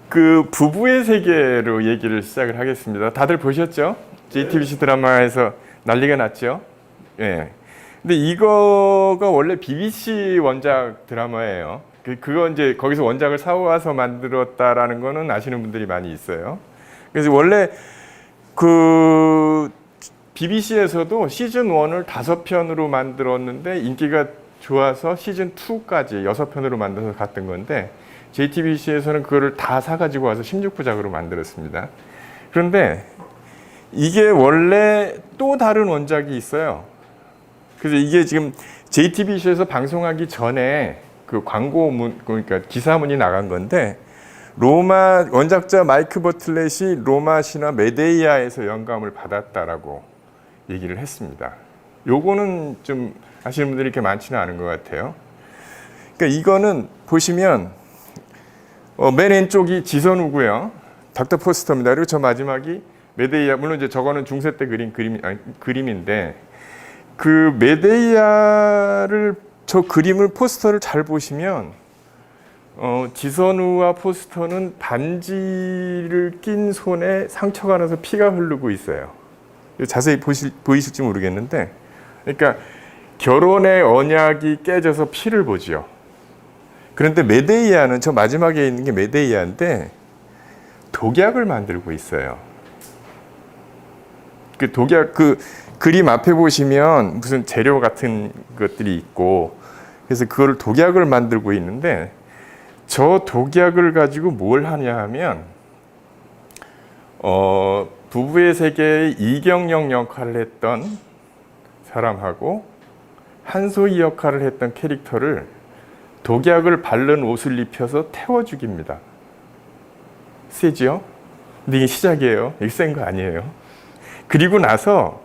그 부부의 세계로 얘기를 시작을 하겠습니다. 다들 보셨죠? JTBC 드라마에서 난리가 났죠? 예. 근데 이거가 원래 BBC 원작 드라마예요. 그거 이제 거기서 원작을 사와서 만들었다라는 거는 아시는 분들이 많이 있어요. 그래서 원래 그 BBC에서도 시즌 1을 5편으로 만들었는데 인기가 좋아서 시즌 2까지 6편으로 만들어서 갔던 건데 JTBC에서는 그거를 다 사가지고 와서 16부작으로 만들었습니다. 그런데 이게 원래 또 다른 원작이 있어요. 그래서 이게 지금 JTBC에서 방송하기 전에 그 광고문, 그러니까 기사문이 나간 건데 로마 원작자 마이크 버틀렛이 로마 신화 메데이아에서 영감을 받았다라고 얘기를 했습니다. 요거는 좀 아시는 분들이 이렇게 많지는 않은 것 같아요. 그러니까 이거는 보시면 맨 왼쪽이 지선우고요. 닥터 포스터입니다. 그리고 저 마지막이 메데이아. 물론 이제 저거는 중세 때 그린 그림인데 그 메데이아를 저 그림을 포스터를 잘 보시면 지선우와 포스터는 반지를 낀 손에 상처가 나서 피가 흐르고 있어요. 자세히 보이실지 모르겠는데, 그러니까 결혼의 언약이 깨져서 피를 보지요. 그런데 메데이아는 저 마지막에 있는 게 메데이아인데 독약을 만들고 있어요. 그 독약 그 그림 앞에 보시면 무슨 재료 같은 것들이 있고 그래서 그거를 독약을 만들고 있는데 저 독약을 가지고 뭘 하냐 하면 부부의 세계의 이경영 역할을 했던 사람하고 한소희 역할을 했던 캐릭터를 독약을 바른 옷을 입혀서 태워 죽입니다. 세지요? 근데 이게 시작이에요. 이게 센 거 아니에요. 그리고 나서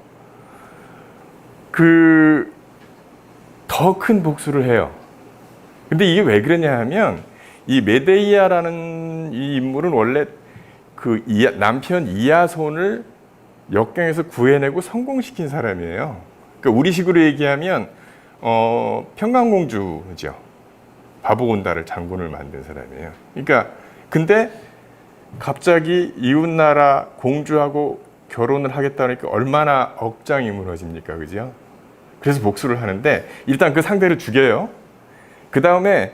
더 큰 복수를 해요. 근데 이게 왜 그러냐 하면 이 메데이아라는 이 인물은 원래 그 남편 이야손을 역경에서 구해내고 성공시킨 사람이에요. 그러니까 우리식으로 얘기하면 평강공주죠. 바보곤다를 장군을 만든 사람이에요. 그러니까 근데 갑자기 이웃나라 공주하고 결혼을 하겠다니까 얼마나 억장이 무너집니까, 그죠? 그래서 복수를 하는데 일단 그 상대를 죽여요. 그 다음에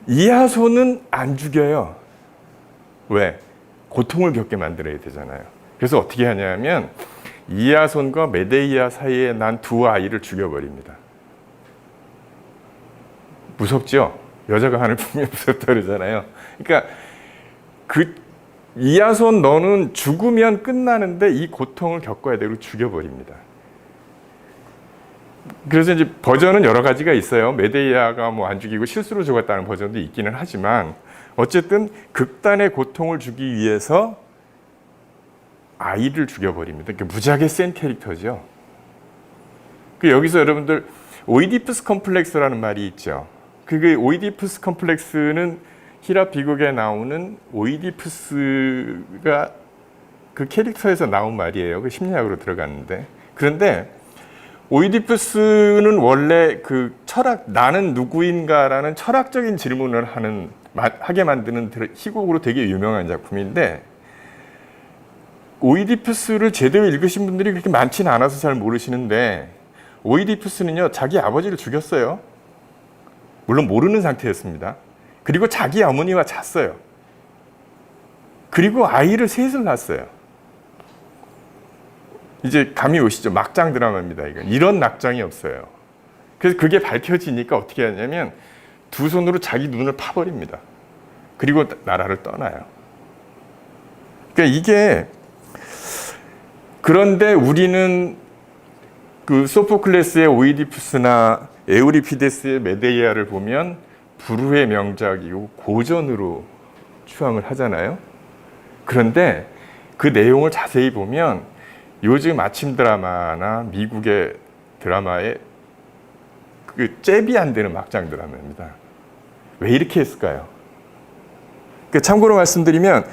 이하손은 안 죽여요. 왜? 고통을 겪게 만들어야 되잖아요. 그래서 어떻게 하냐면 이하손과 메데이아 사이에 난 두 아이를 죽여버립니다. 무섭죠? 여자가 하늘 보면 무섭다 그러잖아요. 그러니까 이하손 너는 죽으면 끝나는데 이 고통을 겪어야 되고 죽여버립니다. 그래서 이제 버전은 여러 가지가 있어요. 메데이아가 뭐 안 죽이고 실수로 죽었다는 버전도 있기는 하지만 어쨌든 극단의 고통을 주기 위해서 아이를 죽여버립니다. 그러니까 무지하게 센 캐릭터죠. 여기서 여러분들 오이디푸스 컴플렉스라는 말이 있죠. 그게 오이디푸스 컴플렉스는 히랍 비극에 나오는 오이디푸스가 그 캐릭터에서 나온 말이에요. 그 심리학으로 들어갔는데. 그런데 오이디푸스는 원래 그 나는 누구인가라는 철학적인 질문을 하게 만드는 희곡으로 되게 유명한 작품인데 오이디푸스를 제대로 읽으신 분들이 그렇게 많지는 않아서 잘 모르시는데 오이디푸스는요, 자기 아버지를 죽였어요. 물론 모르는 상태였습니다. 그리고 자기 어머니와 잤어요. 그리고 아이를 셋을 낳았어요. 이제 감이 오시죠? 막장 드라마입니다. 이런 낙장이 없어요. 그래서 그게 밝혀지니까 어떻게 하냐면 두 손으로 자기 눈을 파버립니다. 그리고 나라를 떠나요. 그러니까 이게 그런데 우리는 그 소포클레스의 오이디푸스나 에우리피데스의 메데이아를 보면 불후의 명작이고 고전으로 추앙을 하잖아요. 그런데 그 내용을 자세히 보면 요즘 아침 드라마나 미국의 드라마에 그 잽이 안 되는 막장 드라마입니다. 왜 이렇게 했을까요? 참고로 말씀드리면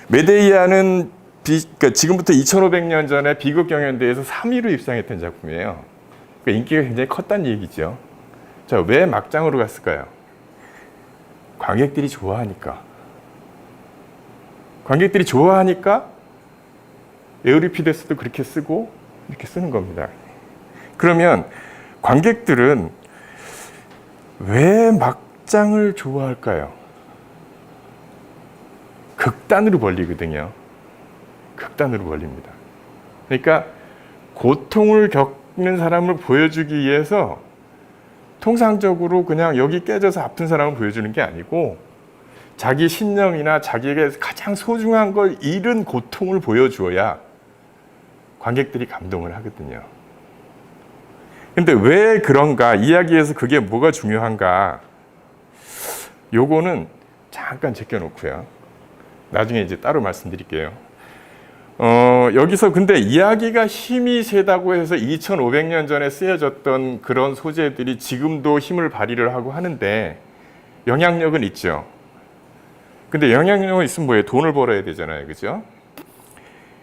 메데이아는 그러니까 지금부터 2500년 전에 비극 경연대회에서 3위로 입상했던 작품이에요. 그러니까 인기가 굉장히 컸다는 얘기죠. 자, 왜 막장으로 갔을까요? 관객들이 좋아하니까. 관객들이 좋아하니까 에우리피데스도 그렇게 쓰고 이렇게 쓰는 겁니다. 그러면 관객들은 왜 막장을 좋아할까요? 극단으로 벌리거든요. 극단으로 벌립니다. 그러니까 고통을 겪는 사람을 보여주기 위해서 통상적으로 그냥 여기 깨져서 아픈 사람을 보여주는 게 아니고 자기 신념이나 자기에게 가장 소중한 걸 잃은 고통을 보여주어야 관객들이 감동을 하거든요. 근데 왜 그런가? 이야기에서 그게 뭐가 중요한가? 요거는 잠깐 제껴놓고요. 나중에 이제 따로 말씀드릴게요. 여기서 근데 이야기가 힘이 세다고 해서 2500년 전에 쓰여졌던 그런 소재들이 지금도 힘을 발휘를 하고 하는데 영향력은 있죠. 근데 영향력은 있으면 뭐예요? 돈을 벌어야 되잖아요. 그죠?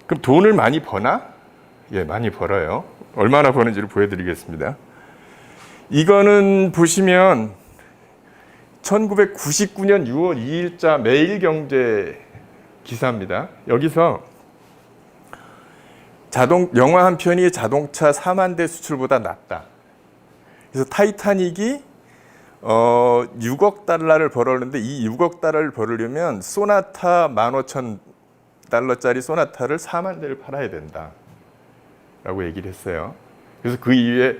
그럼 돈을 많이 버나? 예, 많이 벌어요. 얼마나 버는지를 보여드리겠습니다. 이거는 보시면 1999년 6월 2일자 매일경제 기사입니다. 여기서 영화 한 편이 자동차 4만 대 수출보다 낫다. 그래서 타이타닉이 6억 달러를 벌었는데 이 6억 달러를 벌으려면 소나타 15,000달러짜리 소나타를 4만 대를 팔아야 된다. 라고 얘기를 했어요. 그래서 그 이후에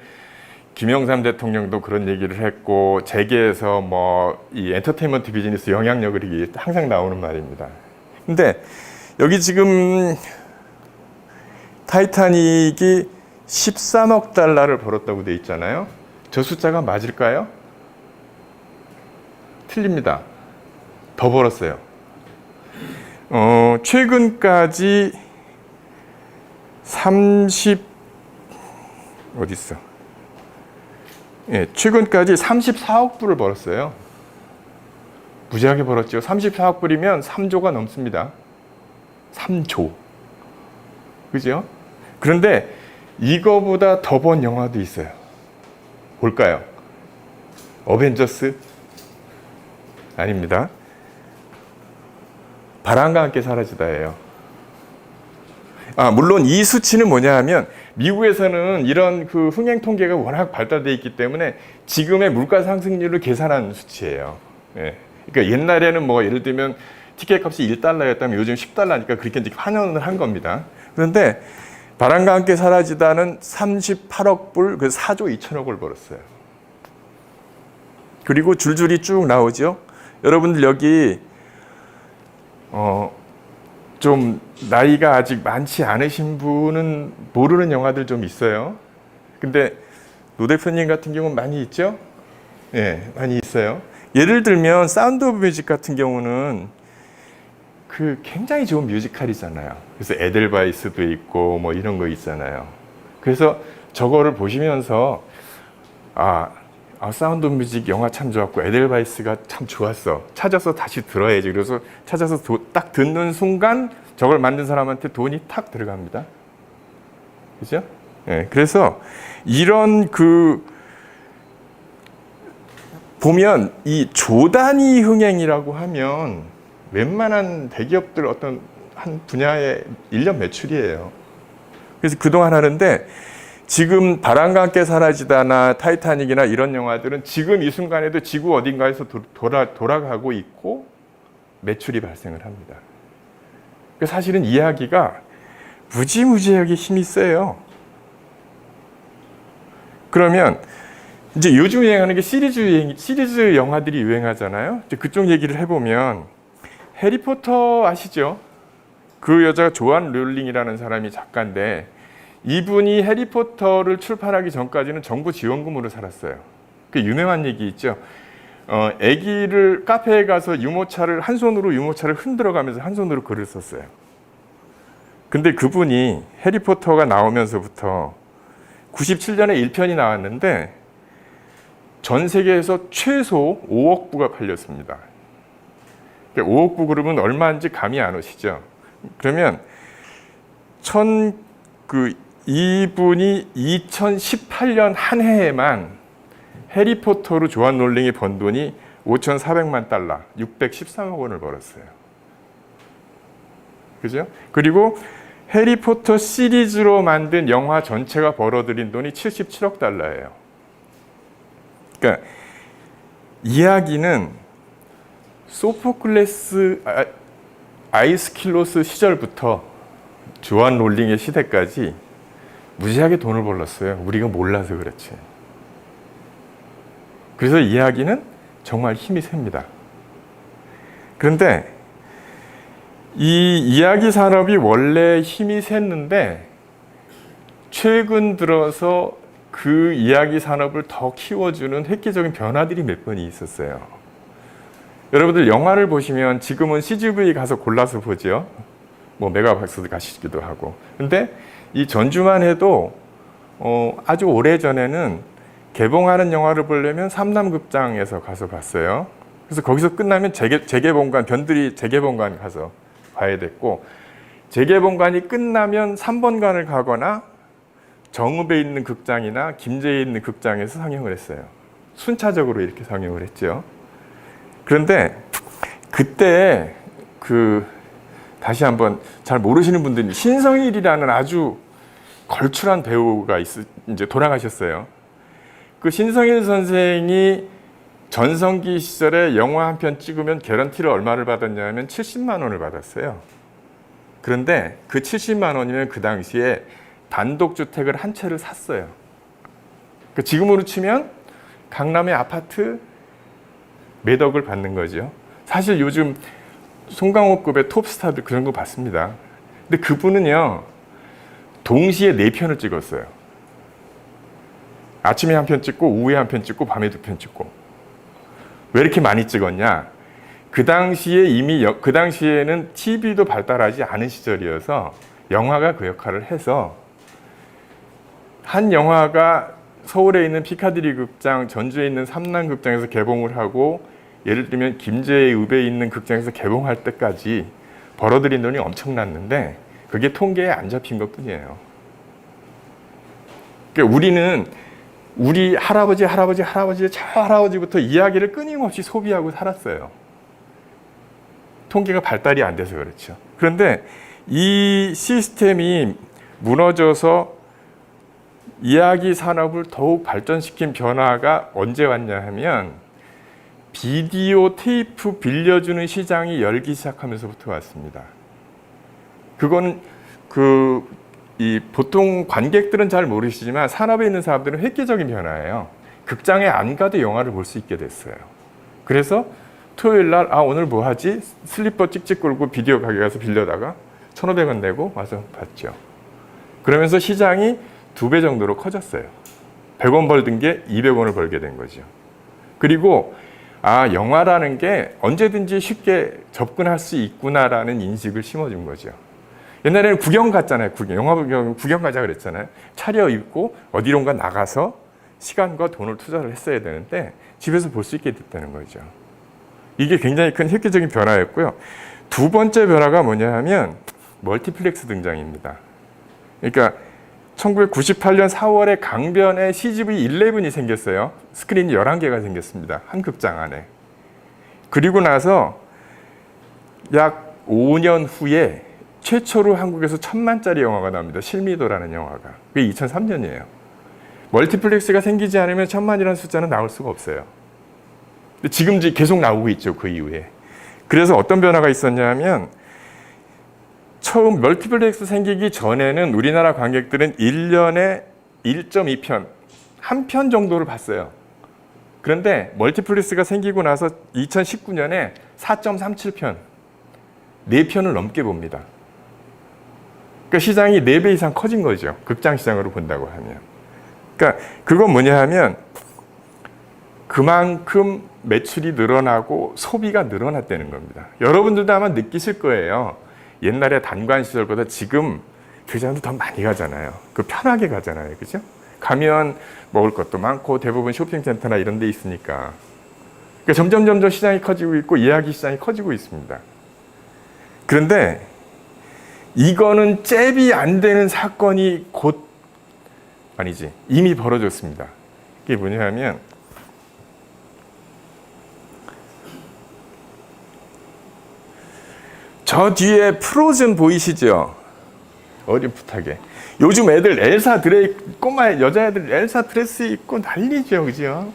김영삼 대통령도 그런 얘기를 했고 재계에서 뭐 이 엔터테인먼트 비즈니스 영향력이 항상 나오는 말입니다. 근데 여기 지금 타이타닉이 13억 달러를 벌었다고 돼 있잖아요. 저 숫자가 맞을까요? 틀립니다. 더 벌었어요. 최근까지 최근까지 34억 불을 벌었어요. 무지하게 벌었죠. 34억 불이면 3조가 넘습니다. 3조. 그죠? 그런데 이거보다 더 번 영화도 있어요. 볼까요? 어벤져스? 아닙니다. 바람과 함께 사라지다예요. 물론 이 수치는 뭐냐 하면 미국에서는 이런 그 흥행 통계가 워낙 발달되어 있기 때문에 지금의 물가 상승률을 계산한 수치예요. 예. 그러니까 옛날에는 뭐 예를 들면 티켓 값이 1달러였다면 요즘 10달러니까 그렇게 이제 환원을 한 겁니다. 그런데 바람과 함께 사라지다는 38억 불, 그래서 4조 2천억을 벌었어요. 그리고 줄줄이 쭉 나오죠. 여러분들 여기 좀 나이가 아직 많지 않으신 분은 모르는 영화들 좀 있어요. 근데 노 대표님 같은 경우는 많이 있죠? 예, 많이 있어요. 예를 들면 사운드 오브 뮤직 같은 경우는 그 굉장히 좋은 뮤지컬이잖아요. 그래서 에델바이스도 있고 뭐 이런 거 있잖아요. 그래서 저거를 보시면서 사운드 오브 뮤직 영화 참 좋았고 에델바이스가 참 좋았어. 찾아서 다시 들어야지. 그래서 찾아서 딱 듣는 순간 저걸 만든 사람한테 돈이 탁 들어갑니다. 그죠? 네, 그래서 이런 보면 이 조단위 흥행이라고 하면 웬만한 대기업들 어떤 한 분야의 1년 매출이에요. 그래서 그동안 하는데 지금 바람과 함께 사라지다나 타이타닉이나 이런 영화들은 지금 이 순간에도 지구 어딘가에서 돌아가고 있고 매출이 발생을 합니다. 사실은 이야기가 무지무지하게 힘이 세요. 그러면 이제 요즘 유행하는 게 시리즈 영화들이 유행하잖아요. 이제 그쪽 얘기를 해보면 해리포터 아시죠? 그 여자가 조안 롤링이라는 사람이 작가인데 이분이 해리포터를 출판하기 전까지는 정부 지원금으로 살았어요. 그 유명한 얘기 있죠. 아기를 카페에 가서 한 손으로 유모차를 흔들어가면서 한 손으로 글을 썼어요. 근데 그분이 해리포터가 나오면서부터 97년에 1편이 나왔는데 전 세계에서 최소 5억 부가 팔렸습니다. 5억 부 그러면 얼마인지 감이 안 오시죠? 그러면 이분이 2018년 한 해에만 해리포터로 조안 롤링이 번 돈이 5,400만 달러, 613억 원을 벌었어요. 그죠? 그리고 해리포터 시리즈로 만든 영화 전체가 벌어들인 돈이 77억 달러예요. 그러니까 이야기는 소포클레스 아이스킬로스 시절부터 조안 롤링의 시대까지 무지하게 돈을 벌었어요. 우리가 몰라서 그렇지. 그래서 이야기는 정말 힘이 셉니다. 그런데 이 이야기 산업이 원래 힘이 셌는데 최근 들어서 그 이야기 산업을 더 키워주는 획기적인 변화들이 몇 번 있었어요. 여러분들 영화를 보시면 지금은 CGV 가서 골라서 보죠. 뭐 메가박스도 가시기도 하고. 근데 이 전주만 해도 아주 오래전에는 개봉하는 영화를 보려면 삼남극장에서 가서 봤어요. 그래서 거기서 끝나면 재개봉관, 변두리 재개봉관 가서 봐야 됐고, 재개봉관이 끝나면 3번관을 가거나 정읍에 있는 극장이나 김제에 있는 극장에서 상영을 했어요. 순차적으로 이렇게 상영을 했죠. 그런데 그때 다시 한번 잘 모르시는 분들이 신성일이라는 아주 걸출한 배우가 이제 돌아가셨어요. 그 신성일 선생이 전성기 시절에 영화 한 편 찍으면 개런티를 얼마를 받았냐면 70만 원을 받았어요. 그런데 그 70만 원이면 그 당시에 단독주택을 한 채를 샀어요. 지금으로 치면 강남의 아파트 몇 억을 받는 거죠. 사실 요즘 송강호급의 톱스타들 그 정도 받습니다. 근데 그분은요, 동시에 4편을 찍었어요. 아침에 한 편 찍고, 오후에 한 편 찍고, 밤에 2편 찍고. 왜 이렇게 많이 찍었냐? 그 당시에는 TV도 발달하지 않은 시절이어서 영화가 그 역할을 해서 한 영화가 서울에 있는 피카디리 극장, 전주에 있는 삼남극장에서 개봉을 하고, 예를 들면 김제의 읍에 있는 극장에서 개봉할 때까지 벌어들인 돈이 엄청났는데 그게 통계에 안 잡힌 것뿐이에요. 그러니까 우리는 우리 할아버지의 저 할아버지부터 이야기를 끊임없이 소비하고 살았어요. 통계가 발달이 안 돼서 그렇죠. 그런데 이 시스템이 무너져서 이야기 산업을 더욱 발전시킨 변화가 언제 왔냐 하면 비디오 테이프 빌려주는 시장이 열기 시작하면서부터 왔습니다. 그건 보통 관객들은 잘 모르시지만 산업에 있는 사람들은 획기적인 변화예요. 극장에 안 가도 영화를 볼 수 있게 됐어요. 그래서 토요일 날 오늘 뭐 하지? 슬리퍼 찍찍 끌고 비디오 가게 가서 빌려다가 1,500원 내고 와서 봤죠. 그러면서 시장이 2배 정도로 커졌어요. 100원 벌던 게 200원을 벌게 된 거죠. 그리고 영화라는 게 언제든지 쉽게 접근할 수 있구나라는 인식을 심어준 거죠. 옛날에는 구경 갔잖아요. 영화 구경 가자 그랬잖아요. 차려입고 어디론가 나가서 시간과 돈을 투자를 했어야 되는데 집에서 볼 수 있게 됐다는 거죠. 이게 굉장히 큰 획기적인 변화였고요. 두 번째 변화가 뭐냐 하면 멀티플렉스 등장입니다. 그러니까 1998년 4월에 강변에 CGV-11이 생겼어요. 스크린이 11개가 생겼습니다. 한 극장 안에. 그리고 나서 약 5년 후에 최초로 한국에서 1,000만짜리 영화가 나옵니다. 실미도라는 영화가. 그게 2003년이에요. 멀티플렉스가 생기지 않으면 1,000만이라는 숫자는 나올 수가 없어요. 근데 지금 계속 나오고 있죠. 그 이후에. 그래서 어떤 변화가 있었냐면 처음 멀티플렉스 생기기 전에는 우리나라 관객들은 1년에 1.2편, 한 편 정도를 봤어요. 그런데 멀티플렉스가 생기고 나서 2019년에 4.37편, 4편을 넘게 봅니다. 그러니까 시장이 4배 이상 커진 거죠. 극장 시장으로 본다고 하면. 그러니까 그건 뭐냐 하면 그만큼 매출이 늘어나고 소비가 늘어났다는 겁니다. 여러분들도 아마 느끼실 거예요. 옛날에 단관 시절보다 지금 극장도 더 많이 가잖아요. 편하게 가잖아요. 그죠? 가면 먹을 것도 많고 대부분 쇼핑센터나 이런 데 있으니까. 그러니까 점점 시장이 커지고 있고 이야기 시장이 커지고 있습니다. 그런데 이거는 잽이 안 되는 사건이 이미 벌어졌습니다. 이게 뭐냐면 저 뒤에 프로즌 보이시죠? 어렴풋하게. 요즘 애들 엘사 드레스, 꼬마 여자애들 엘사 드레스 입고 난리죠, 그죠?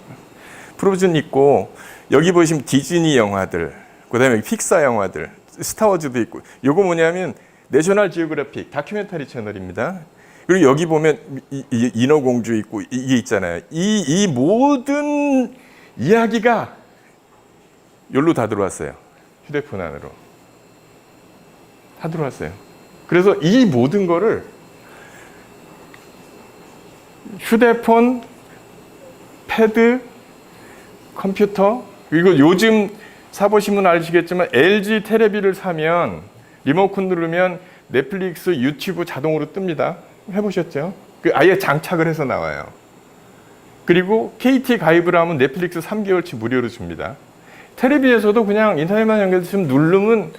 프로즌 있고, 여기 보시면 디즈니 영화들, 그 다음에 픽사 영화들, 스타워즈도 있고, 요거 뭐냐면 내셔널 지오그래픽 다큐멘터리 채널입니다. 그리고 여기 보면 인어공주 있고 이게 있잖아요. 이 모든 이야기가 여기로 다 들어왔어요. 휴대폰 안으로. 다 들어왔어요. 그래서 이 모든 거를 휴대폰, 패드, 컴퓨터, 그리고 요즘 사보시면 아시겠지만 LG 테레비를 사면 리모컨 누르면 넷플릭스, 유튜브 자동으로 뜹니다. 해보셨죠? 아예 장착을 해서 나와요. 그리고 KT 가입을 하면 넷플릭스 3개월치 무료로 줍니다. 테레비에서도 그냥 인터넷만 연결해서 좀 누르면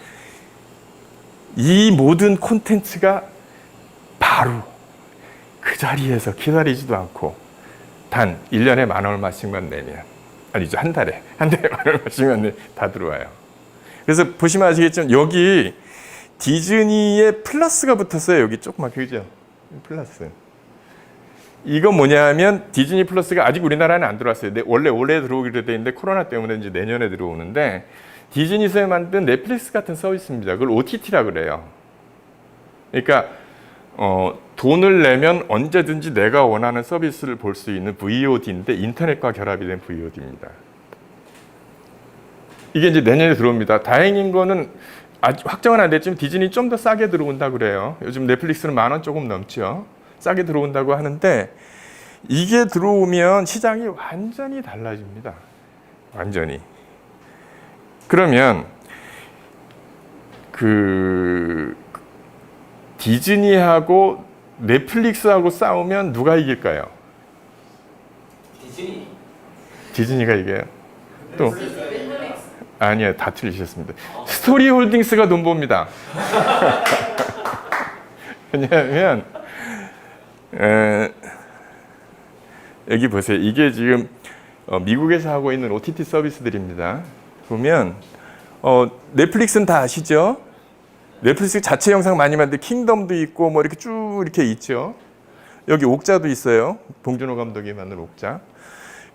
이 모든 콘텐츠가 바로 그 자리에서 기다리지도 않고 단 1년에 10,000원씩만 내면, 아니죠, 한 달에 10,000원씩만 내면 다 들어와요. 그래서 보시면 아시겠지만 여기 디즈니의 플러스가 붙었어요. 여기 조그맣게, 그죠? 플러스. 이건 뭐냐 하면 디즈니 플러스가 아직 우리나라에는 안 들어왔어요. 원래 올해 들어오기로 돼 있는데 코로나 때문에 이제 내년에 들어오는데, 디즈니에서 만든 넷플릭스 같은 서비스입니다. 그걸 OTT라 그래요. 그러니까 돈을 내면 언제든지 내가 원하는 서비스를 볼 수 있는 VOD인데 인터넷과 결합이 된 VOD입니다. 이게 이제 내년에 들어옵니다. 다행인 거는 아직 확정은 안 됐지만 디즈니 좀 더 싸게 들어온다 그래요. 요즘 넷플릭스는 10,000원 조금 넘죠. 싸게 들어온다고 하는데 이게 들어오면 시장이 완전히 달라집니다. 완전히. 그러면 그 디즈니하고 넷플릭스하고 싸우면 누가 이길까요? 디즈니가 이겨요. 또 아니요, 다 틀리셨습니다. 스토리 홀딩스가 돈 봅니다. 왜냐하면 여기 보세요. 이게 지금 미국에서 하고 있는 OTT 서비스들입니다. 보면 넷플릭스는 다 아시죠? 넷플릭스 자체 영상 많이 만든 킹덤도 있고 뭐 이렇게 쭉 이렇게 있죠. 여기 옥자도 있어요. 봉준호 감독이 만든 옥자.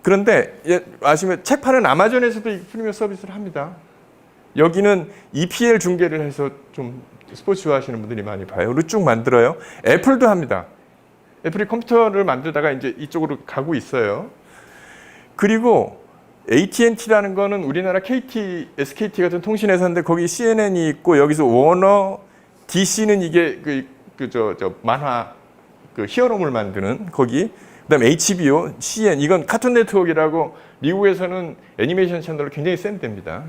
그런데 아시면 책 파는 아마존에서도 프리미엄 서비스를 합니다. 여기는 EPL 중계를 해서 좀 스포츠 좋아하시는 분들이 많이 봐요. 그리고 쭉 만들어요. 애플도 합니다. 애플이 컴퓨터를 만들다가 이제 이쪽으로 가고 있어요. 그리고 AT&T라는 거는 우리나라 KT, SKT 같은 통신회사인데 거기 CNN이 있고 여기서 워너, DC는 이게 만화 히어로물 만드는 거기. 그다음에 HBO, CN 이건 카툰 네트워크라고 미국에서는 애니메이션 채널로 굉장히 센 데입니다.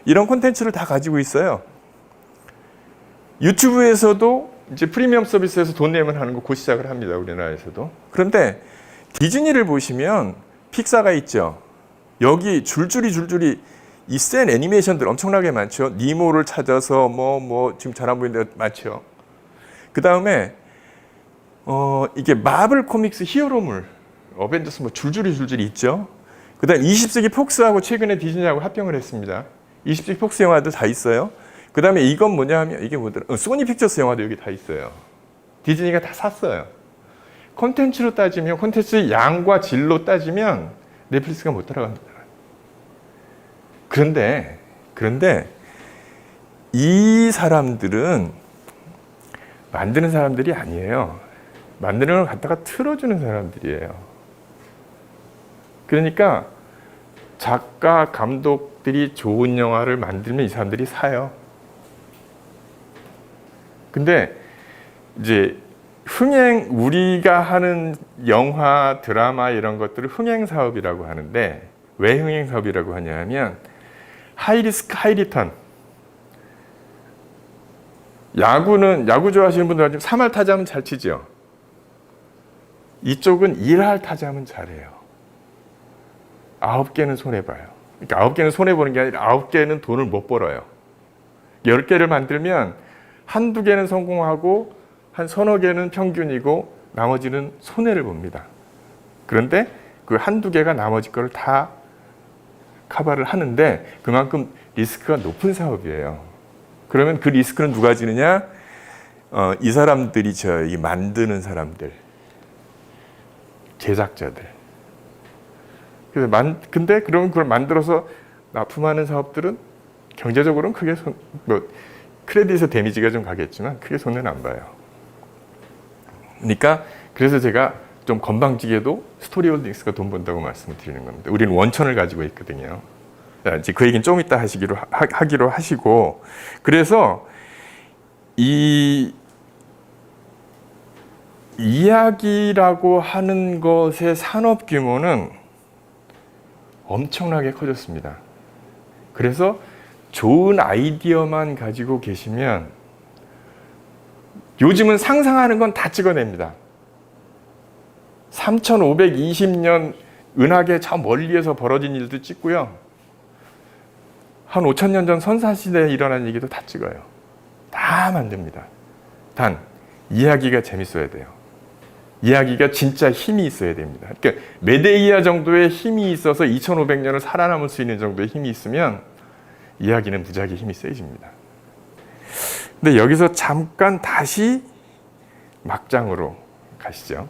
이런 콘텐츠를 다 가지고 있어요. 유튜브에서도 이제 프리미엄 서비스에서 돈 내면 하는 거 곧 시작을 합니다. 우리나라에서도. 그런데 디즈니를 보시면 픽사가 있죠. 여기 줄줄이 이 센 애니메이션들 엄청나게 많죠. 니모를 찾아서 뭐 지금 잘 안 보이는데 많죠. 그 다음에 이게 마블 코믹스 히어로물, 어벤져스 뭐 줄줄이 있죠. 그 다음 20세기 폭스하고 최근에 디즈니하고 합병을 했습니다. 20세기 폭스 영화도 다 있어요. 그 다음에 이건 뭐냐 하면 이게 뭐더라? 소니 픽처스 영화도 여기 다 있어요. 디즈니가 다 샀어요. 콘텐츠로 따지면, 콘텐츠 양과 질로 따지면 넷플릭스가 못 따라갑니다. 그런데 이 사람들은 만드는 사람들이 아니에요. 만드는 걸 갖다가 틀어주는 사람들이에요. 그러니까 작가, 감독들이 좋은 영화를 만들면 이 사람들이 사요. 근데 이제 우리가 하는 영화, 드라마 이런 것들을 흥행 사업이라고 하는데 왜 흥행 사업이라고 하냐 하면 하이 리스크, 하이 리턴. 야구 좋아하시는 분들 3할 타자면 잘 치죠. 이쪽은 1할 타자면 잘해요. 9개는 손해봐요. 그러니까 9개는 손해보는 게 아니라 9개는 돈을 못 벌어요. 10개를 만들면 한두 개는 성공하고 한 서너 개는 평균이고 나머지는 손해를 봅니다. 그런데 그 한두 개가 나머지 거를 다 커버를 하는데 그만큼 리스크가 높은 사업이에요. 그러면 그 리스크는 누가 지느냐? 이 사람들이 이 만드는 사람들, 제작자들. 그래서 근데 그러면 그걸 만들어서 납품하는 사업들은 경제적으로는 크게 크레딧에 데미지가 좀 가겠지만 크게 손해는 안 봐요. 그러니까 그래서 제가 좀 건방지게도 스토리홀딩스가 돈 번다고 말씀을 드리는 겁니다. 우리는 원천을 가지고 있거든요. 이제 그 얘기는 좀 이따 하기로 하시고, 그래서 이 이야기라고 하는 것의 산업 규모는 엄청나게 커졌습니다. 그래서 좋은 아이디어만 가지고 계시면 요즘은 상상하는 건 다 찍어냅니다. 3520년 은하계 저 멀리에서 벌어진 일도 찍고요. 한 5000년 전 선사시대에 일어난 얘기도 다 찍어요. 다 만듭니다. 단 이야기가 재밌어야 돼요. 이야기가 진짜 힘이 있어야 됩니다. 그러니까 메데이아 정도의 힘이 있어서 2500년을 살아남을 수 있는 정도의 힘이 있으면 이야기는 무지하게 힘이 세집니다. 근데 여기서 잠깐 다시 막장으로 가시죠.